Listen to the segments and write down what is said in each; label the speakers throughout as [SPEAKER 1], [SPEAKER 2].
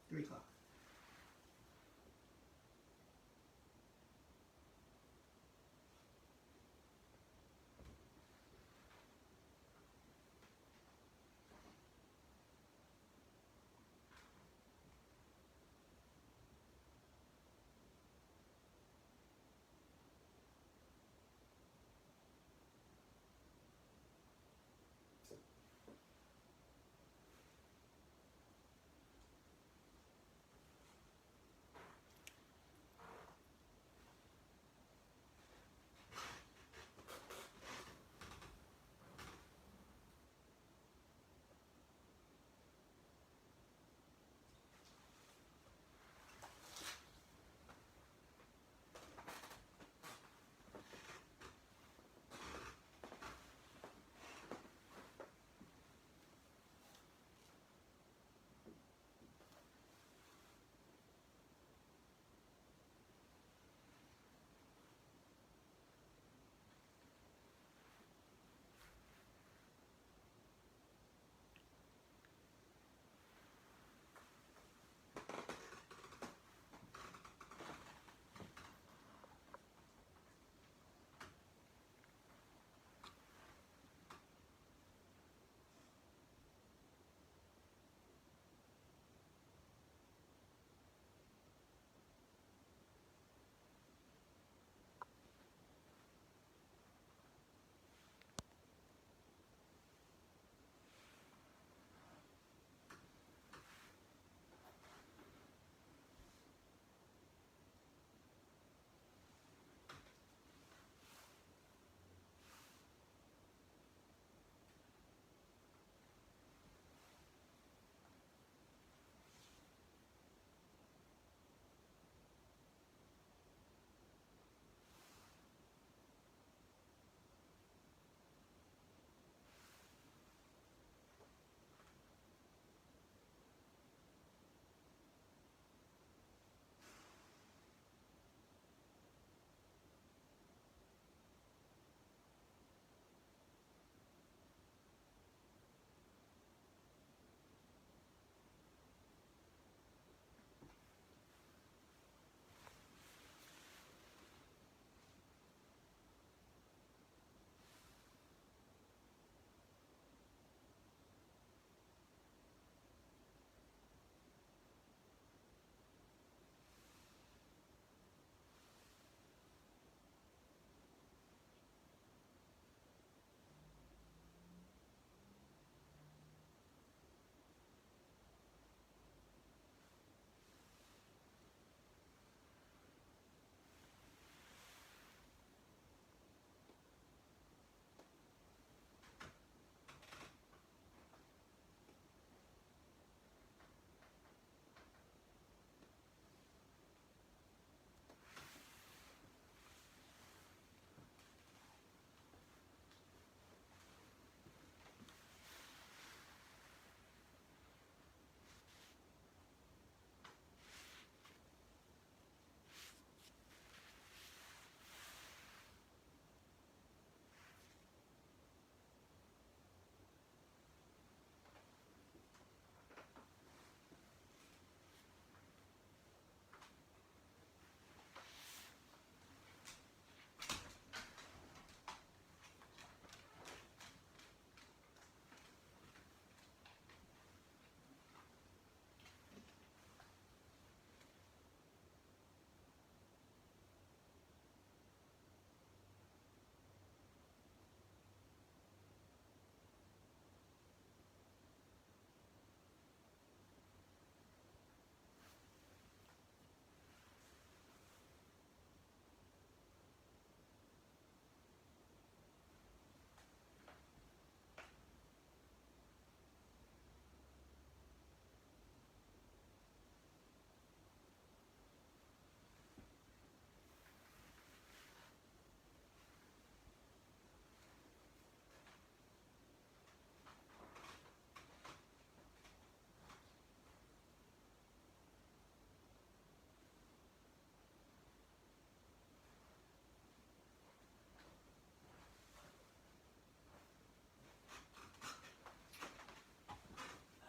[SPEAKER 1] 3 o'clock.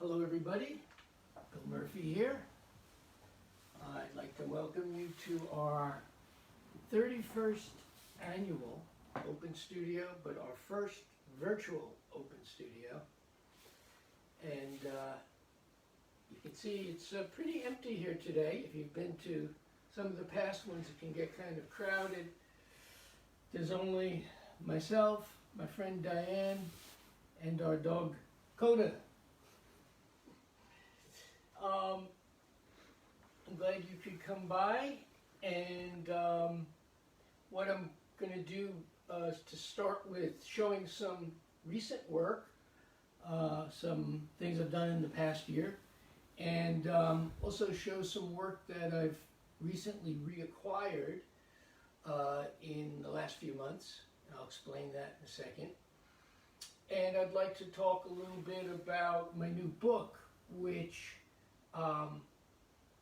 [SPEAKER 1] Hello everybody, Bill Murphy here. like to welcome you to our 31st annual Open Studio, but our first virtual Open Studio. And you can see it's pretty empty here today. If you've been to some of the past ones, it can get kind of crowded. There's only myself, my friend Diane, and our dog Coda. I'm glad you could come by, and what I'm going to do is to start with showing some recent work, some things I've done in the past year, and also show some work that I've recently reacquired in the last few months. I'll explain that in a second. And I'd like to talk a little bit about my new book, which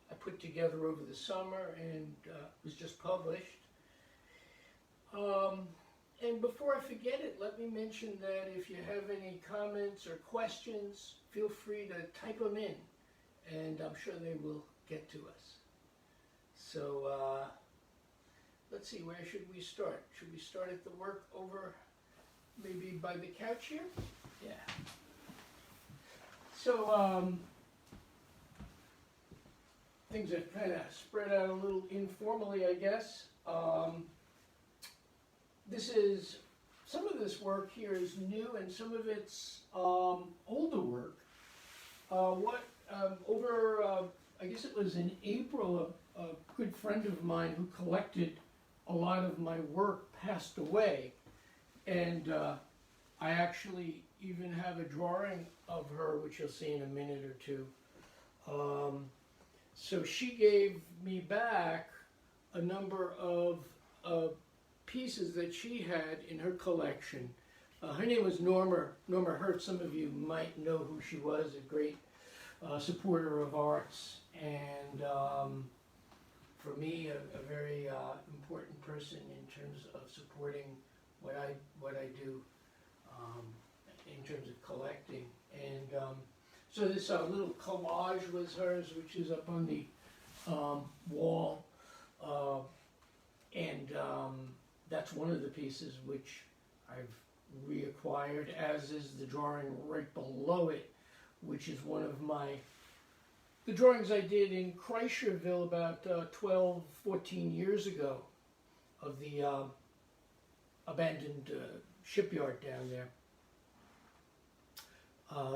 [SPEAKER 1] I put together over the summer and was just published. And before I forget it, let me mention that if you have any comments or questions, feel free to type them in, and I'm sure they will get to us. So let's see, where should we start? Should we start at the work over maybe by the couch here? Yeah. So things are kind of spread out a little informally, I guess. Some of this work here is new, and some of it's older work. I guess it was in April, a good friend of mine who collected a lot of my work passed away, and I actually even have a drawing of her, which you'll see in a minute or two. So she gave me back a number of pieces that she had in her collection. Her name was Norma Hurt. Some of you might know who she was, a great supporter of arts, and for me, a very important person in terms of supporting what I do in terms of collecting. And so this little collage was hers, which is up on the wall, and that's one of the pieces which I've reacquired, as is the drawing right below it, which is one of the drawings I did in Kreischerville about 12, 14 years ago of the abandoned shipyard down there.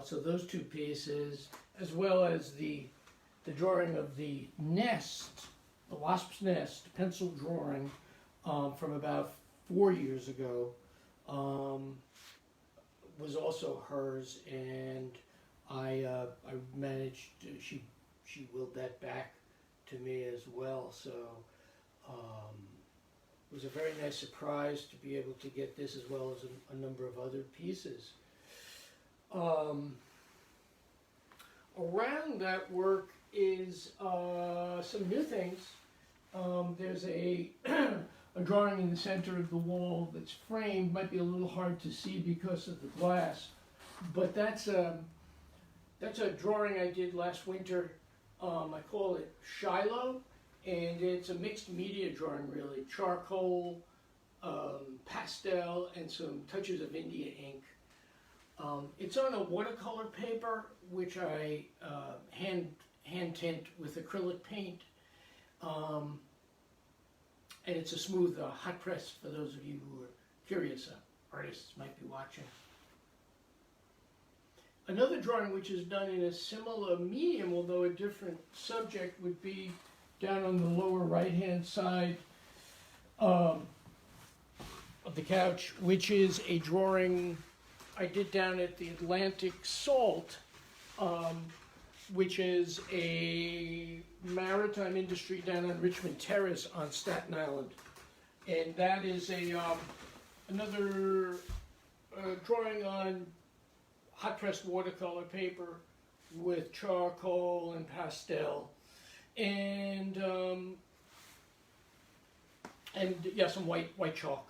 [SPEAKER 1] So those two pieces, as well as the drawing of the nest, the wasp's nest, pencil drawing from about 4 years ago, was also hers, and I managed to, she willed that back to me as well. So it was a very nice surprise to be able to get this, as well as a number of other pieces. Around that work is some new things. There's a drawing in the center of the wall that's framed. Might be a little hard to see because of the glass, but that's a drawing I did last winter. I call it Shiloh, and it's a mixed media drawing, really. Charcoal, pastel, and some touches of India ink. It's on a watercolor paper, which I hand tint with acrylic paint, and it's a smooth hot press for those of you who are curious. Artists might be watching. Another drawing which is done in a similar medium, although a different subject, would be down on the lower right-hand side of the couch, which is a drawing I did down at the Atlantic Salt, which is a maritime industry down on Richmond Terrace on Staten Island. And that is another drawing on hot-pressed watercolor paper with charcoal and pastel. And yeah, some white chalk.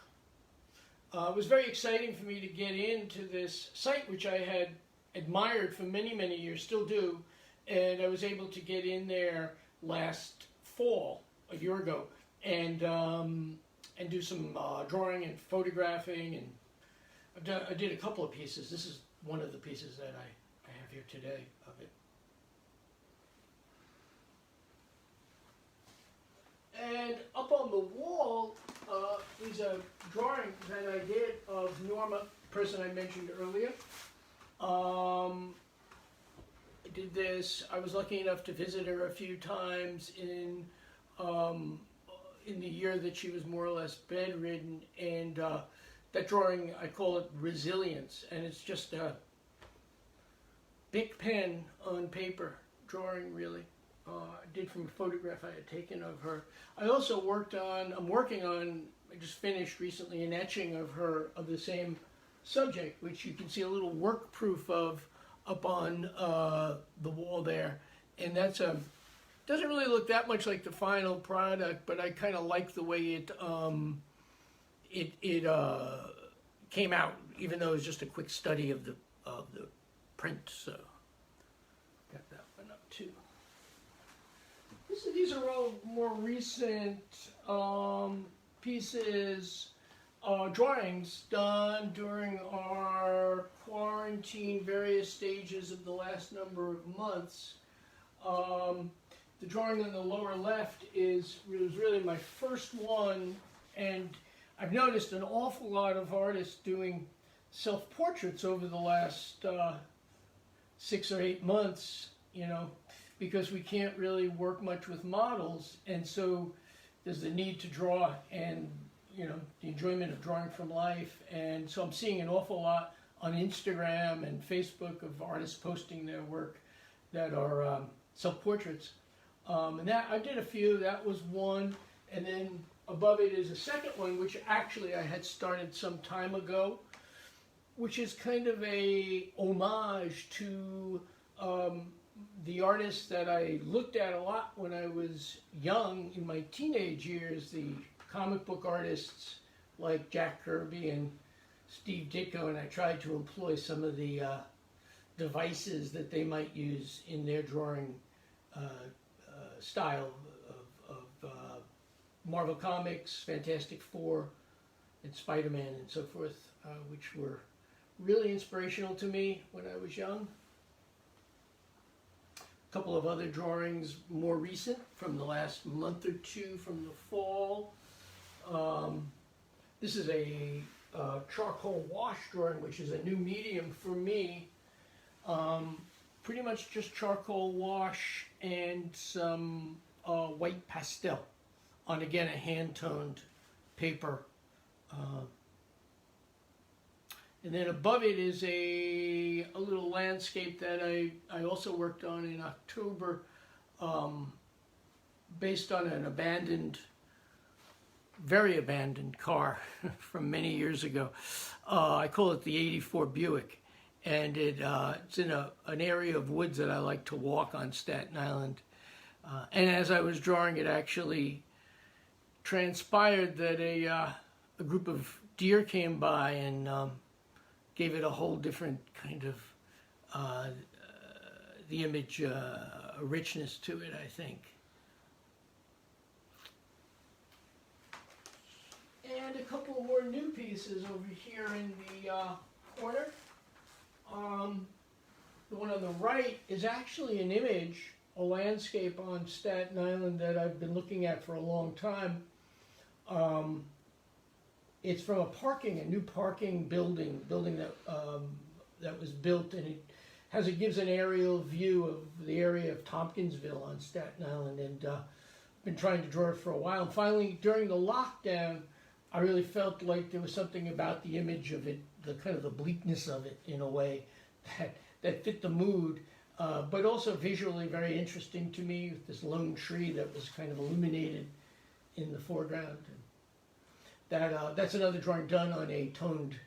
[SPEAKER 1] It was very exciting for me to get into this site, which I had admired for many, many years, still do, and I was able to get in there last fall a year ago, and do some drawing and photographing, and I did a couple of pieces. This is one of the pieces that I have here today of it. And up on the wall is a drawing that I did of Norma, person I mentioned earlier. I did this. I was lucky enough to visit her a few times in the year that she was more or less bedridden, and that drawing, I call it Resilience, and it's just a big pen on paper drawing, really. I did from a photograph I had taken of her. I also I'm working on, I just finished recently an etching of her, of the same subject, which you can see a little work proof of up on the wall there. And that's doesn't really look that much like the final product, but I kind of like the way it came out, even though it was just a quick study of the print. So got that one up too. These are all more recent pieces, drawings done during our quarantine, various stages of the last number of months. The drawing on the lower left was really my first one, and I've noticed an awful lot of artists doing self-portraits over the last 6 or 8 months, because we can't really work much with models, and so there's the need to draw and, the enjoyment of drawing from life. And so I'm seeing an awful lot on Instagram and Facebook of artists posting their work that are self-portraits. And that I did a few. That was one. And then above it is a second one, which actually I had started some time ago, which is kind of a homage to the artists that I looked at a lot when I was young, in my teenage years, the comic book artists like Jack Kirby and Steve Ditko, and I tried to employ some of the devices that they might use in their drawing style of Marvel Comics, Fantastic Four, and Spider-Man and so forth, which were really inspirational to me when I was young. A couple of other drawings, more recent, from the last month or two from the fall. This is a charcoal wash drawing, which is a new medium for me. Pretty much just charcoal wash and some white pastel on, again, a hand-toned paper. And then above it is a little landscape that I also worked on in October, based on an very abandoned car from many years ago. I call it the '84 Buick, and it's in an area of woods that I like to walk on Staten Island. And as I was drawing it, actually transpired that a group of deer came by and gave it a whole different kind of the image richness to it, I think. And a couple more new pieces over here in the corner. The one on the right is actually an image, a landscape on Staten Island that I've been looking at for a long time. It's from a new parking building that was built, and it gives an aerial view of the area of Tompkinsville on Staten Island, and I've been trying to draw it for a while. And finally, during the lockdown, I really felt like there was something about the image of it, the kind of the bleakness of it, in a way that fit the mood, but also visually very interesting to me, with this lone tree that was kind of illuminated in the foreground. That's another drawing done on a toned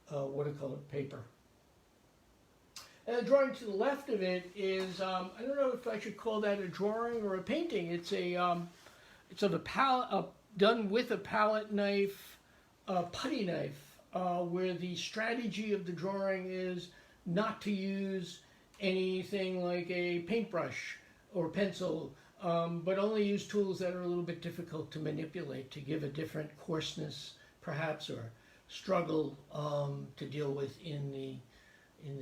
[SPEAKER 1] watercolor paper. And the drawing to the left of it is, I don't know if I should call that a drawing or a painting. It's it's of a palette, done with a palette knife, putty knife, where the strategy of the drawing is not to use anything like a paintbrush or pencil, but only use tools that are a little bit difficult to manipulate to give a different coarseness, perhaps, or struggle to deal with in the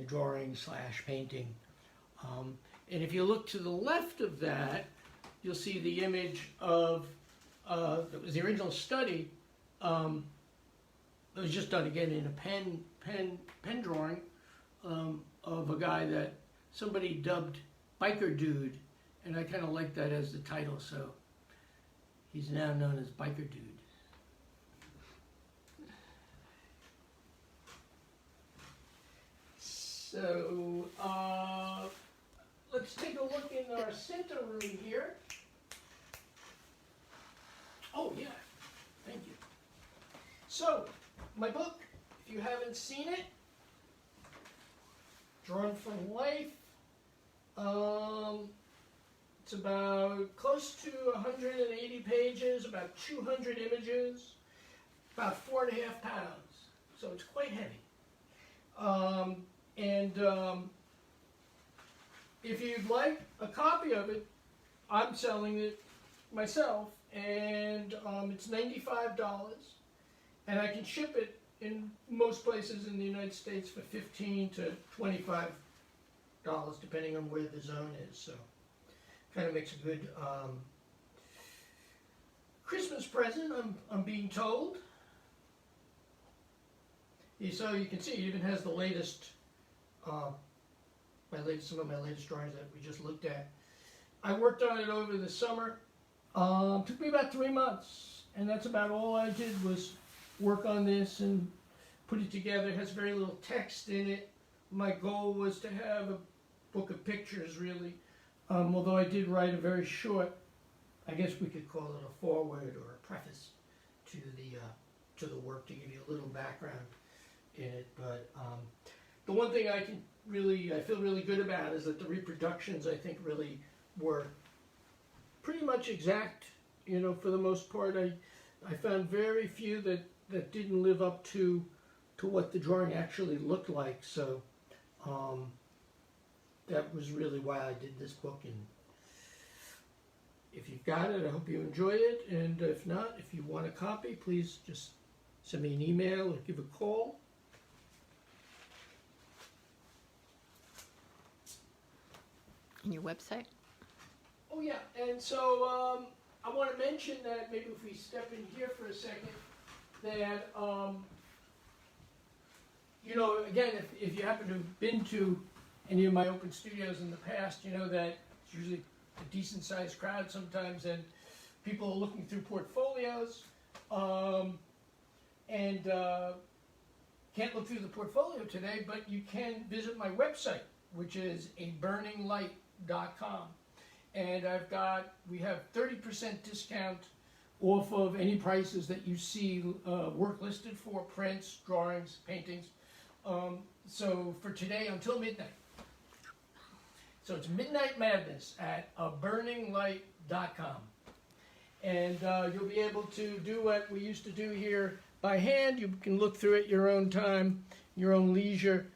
[SPEAKER 1] drawing / painting. And if you look to the left of that, you'll see the image of that was the original study. It was just done again in a pen drawing of a guy that somebody dubbed Biker Dude, and I kind of like that as the title, so he's now known as Biker Dude. So let's take a look in our center room here. Oh yeah, thank you. So, my book, if you haven't seen it, Drawn from Life, it's about close to 180 pages, about 200 images, about 4.5 pounds, so it's quite heavy. If you'd like a copy of it, I'm selling it myself, and it's $95, and I can ship it in most places in the United States for $15 to $25, depending on where the zone is. So, kind of makes a good Christmas present. I'm being told. So you can see it even has the latest, some of my latest drawings that we just looked at. I worked on it over the summer. Took me about 3 months, and that's about all I did was work on this and put it together. It has very little text in it. My goal was to have a book of pictures, really, although I did write a very short, I guess we could call it a foreword or a preface to the work to give you a little background in it. But the one thing I feel really good about is that the reproductions, I think, really were pretty much exact, for the most part. I found very few that didn't live up to what the drawing actually looked like, so that was really why I did this book. And if you've got it, I hope you enjoy it, and if not, if you want a copy, please just send me an email or give a call.
[SPEAKER 2] And your website?
[SPEAKER 1] Oh yeah, and so I want to mention that maybe if we step in here for a second, that again, if you happen to have been to any of my open studios in the past, you know that it's usually a decent sized crowd sometimes, and people are looking through portfolios, and can't look through the portfolio today, but you can visit my website, which is aburninglight.com. And we have 30% discount off of any prices that you see work listed for, prints, drawings, paintings. So for today until midnight. So it's Midnight Madness at aburninglight.com. And you'll be able to do what we used to do here by hand. You can look through at your own time, your own leisure.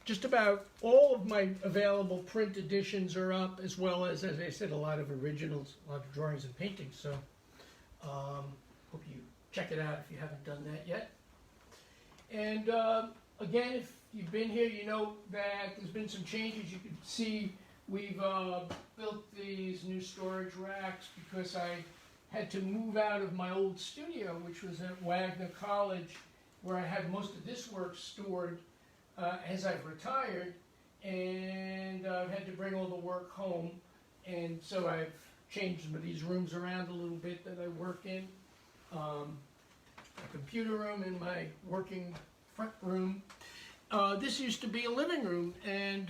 [SPEAKER 1] Just about all of my available print editions are up, as well as I said, a lot of originals, a lot of drawings and paintings. So hope you check it out if you haven't done that yet. And again, if you've been here, you know that there's been some changes. You can see we've built these new storage racks because I had to move out of my old studio, which was at Wagner College, where I had most of this work stored as I've retired, and I've had to bring all the work home, and so I've changed some of these rooms around a little bit that I work in. A computer room in my working front room. This used to be a living room, and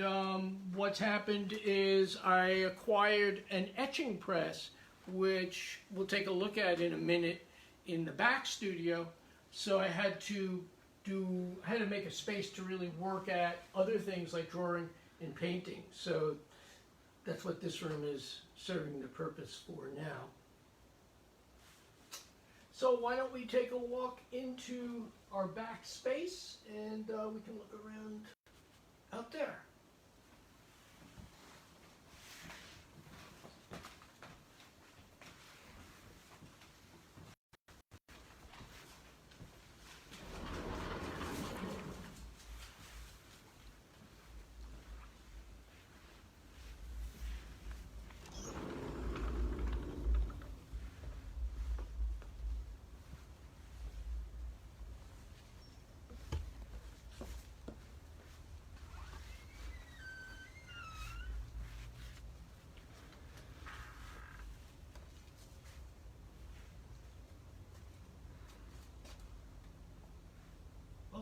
[SPEAKER 1] what's happened is I acquired an etching press, which we'll take a look at in a minute, in the back studio. So I had to make a space to really work at other things like drawing and painting. So that's what this room is serving the purpose for now. So why don't we take a walk into our back space, and we can look around out there.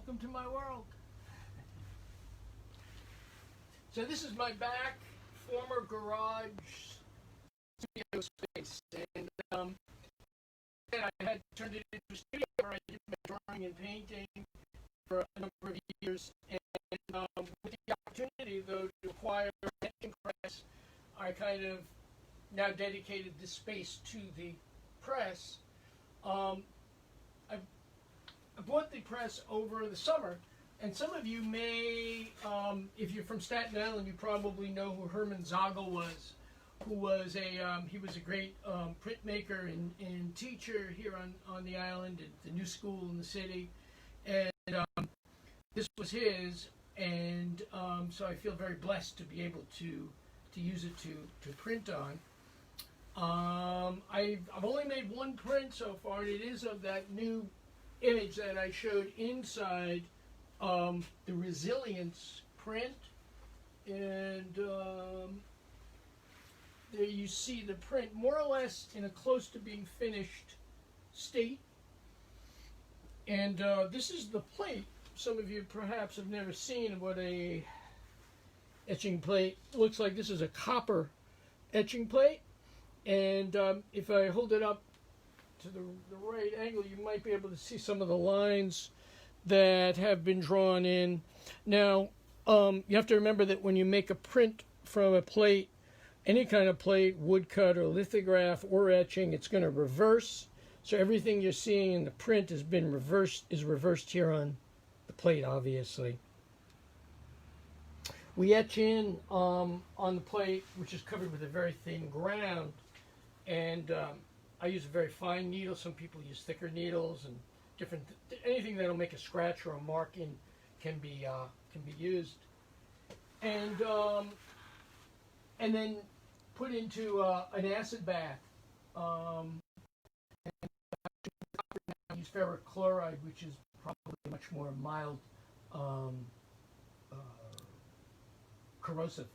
[SPEAKER 1] Welcome to my world. So this is my back former garage studio space, and I had turned it into a studio where I did my drawing and painting for a number of years, and with the opportunity, though, to acquire an etching press, I kind of now dedicated this space to the press. I bought the press over the summer, and some of you may, if you're from Staten Island, you probably know who Herman Zogel was, who was he was a great printmaker and teacher here on the island at the new school in the city, and this was his, and so I feel very blessed to be able to use it to print on. I've only made one print so far, and it is of that new image that I showed inside the Resilience print, and there you see the print more or less in a close to being finished state. And this is the plate. Some of you perhaps have never seen what a etching plate looks like. This is a copper etching plate, and if I hold it up to the right angle, you might be able to see some of the lines that have been drawn in. Now, you have to remember that when you make a print from a plate, any kind of plate, woodcut or lithograph or etching, it's going to reverse. So everything you're seeing in the print has been reversed, is reversed here on the plate, obviously. We etch in on the plate, which is covered with a very thin ground, and I use a very fine needle. Some people use thicker needles, and different anything that'll make a scratch or a mark in can be used, and then put into an acid bath. I use ferric chloride, which is probably much more mild corrosive.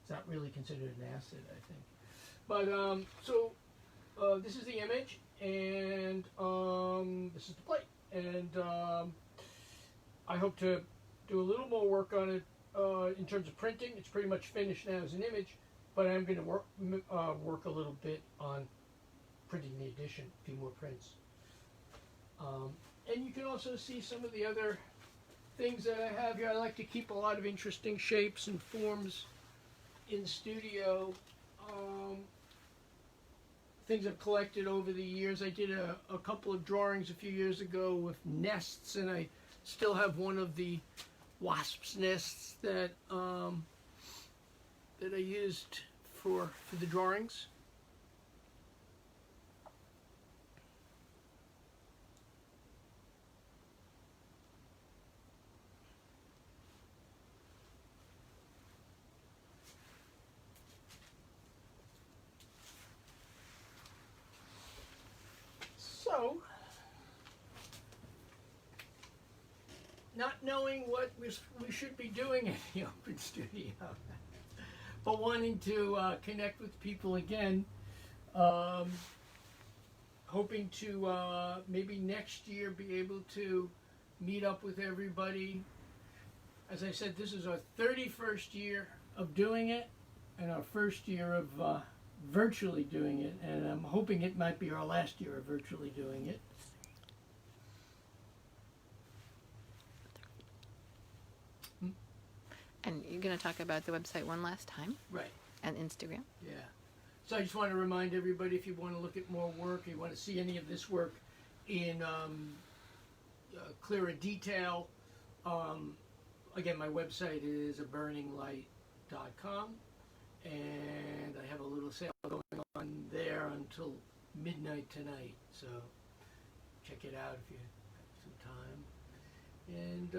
[SPEAKER 1] It's not really considered an acid, I think. But so this is the image, and this is the plate, and I hope to do a little more work on it in terms of printing. It's pretty much finished now as an image, but I'm going to work a little bit on printing the edition, a few more prints. And you can also see some of the other things that I have here. I like to keep a lot of interesting shapes and forms in studio. Things I've collected over the years. I did a couple of drawings a few years ago with nests, and I still have one of the wasps' nests that that I used for the drawings. So, not knowing what we should be doing in the open studio, but wanting to connect with people again, hoping to maybe next year be able to meet up with everybody. As I said, this is our 31st year of doing it, and our first year of virtually doing it, and I'm hoping it might be our last year of virtually doing it.
[SPEAKER 2] And you're going to talk about the website one last time?
[SPEAKER 1] Right.
[SPEAKER 2] And Instagram?
[SPEAKER 1] Yeah. So I just want to remind everybody, if you want to look at more work, you want to see any of this work in clearer detail, again, my website is aburninglight.com, and I have a little sale going on there until midnight tonight, so check it out if you have some time. And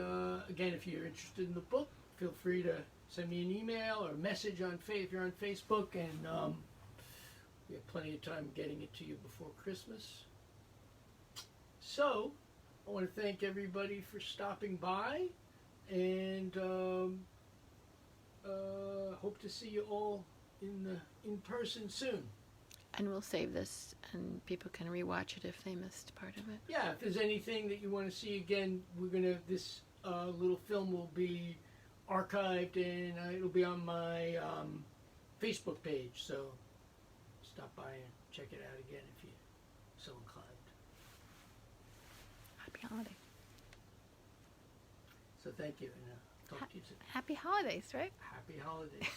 [SPEAKER 1] again, if you're interested in the book, feel free to send me an email or message on if you're on Facebook, and we have plenty of time getting it to you before Christmas. So, I want to thank everybody for stopping by, and hope to see you all in person soon.
[SPEAKER 2] And we'll save this, and people can rewatch it if they missed part of it.
[SPEAKER 1] Yeah, if there's anything that you want to see again, this little film will be archived and it'll be on my Facebook page. So stop by and check it out again if you're so inclined.
[SPEAKER 2] Happy holiday.
[SPEAKER 1] So thank you, and talk to you soon.
[SPEAKER 2] Happy holidays, right?
[SPEAKER 1] Happy holidays.